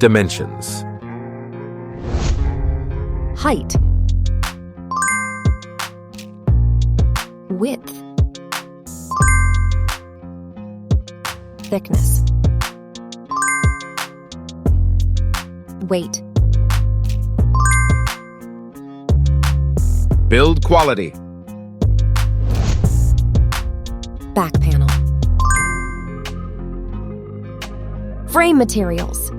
Dimensions. Height. Width. Thickness. Weight. Build quality. Back panel. Frame materials.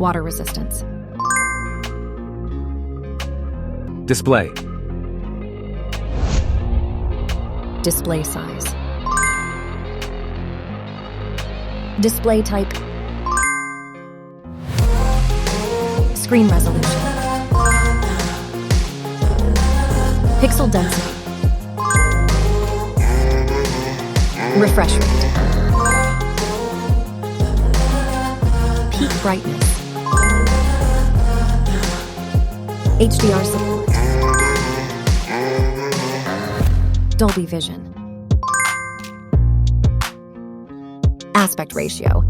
Water resistance. Display. Display size. Display type. Screen resolution. Pixel density. Refresh rate. Peak brightness. HDR support. Dolby Vision. Aspect ratio.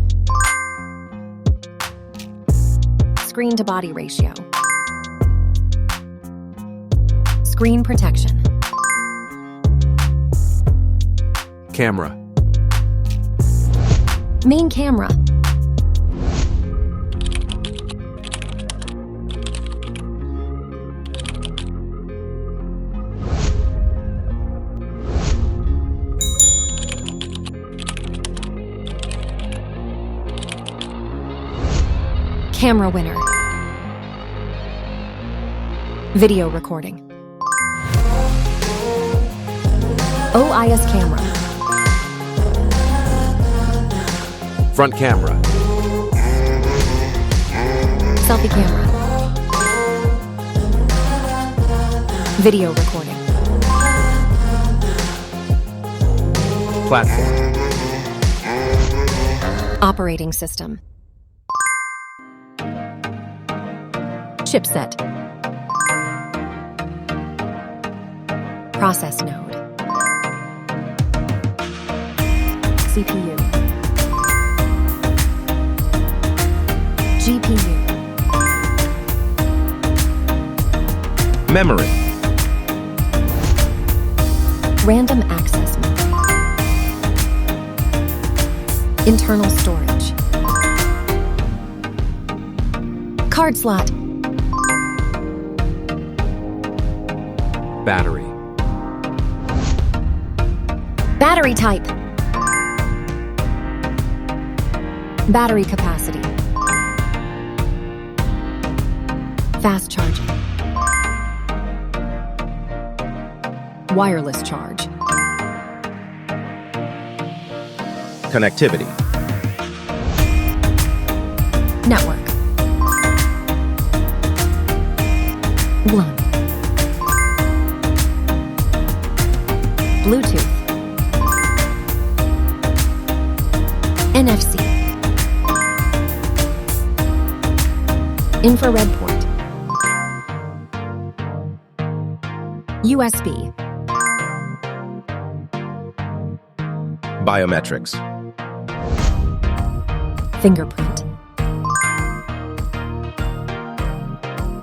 Screen to body ratio. Screen protection. Camera. Main camera. Camera winner. Video recording. OIS camera. Front camera. Selfie camera. Video recording. Platform. Operating system. Chipset. Process node. CPU. GPU. Memory. Random access memory. Internal storage. Card slot. Battery. Battery type. Battery capacity. Fast charging. Wireless charge. Connectivity. Network. LAN. Bluetooth. NFC. Infrared port. USB. Biometrics. Fingerprint.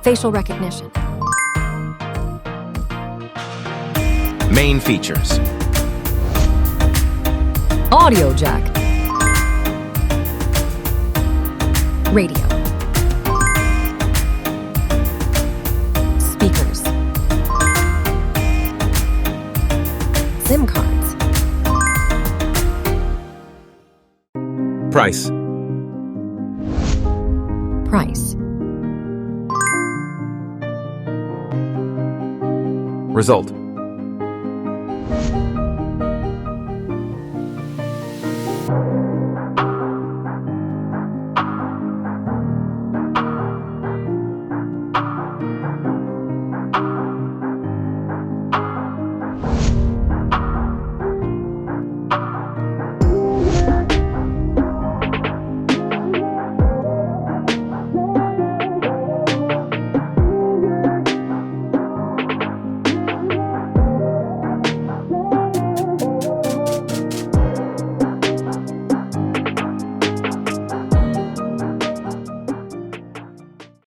Facial recognition. Main features. Audio jack. Radio. Speakers. SIM cards. Price. Price. Result.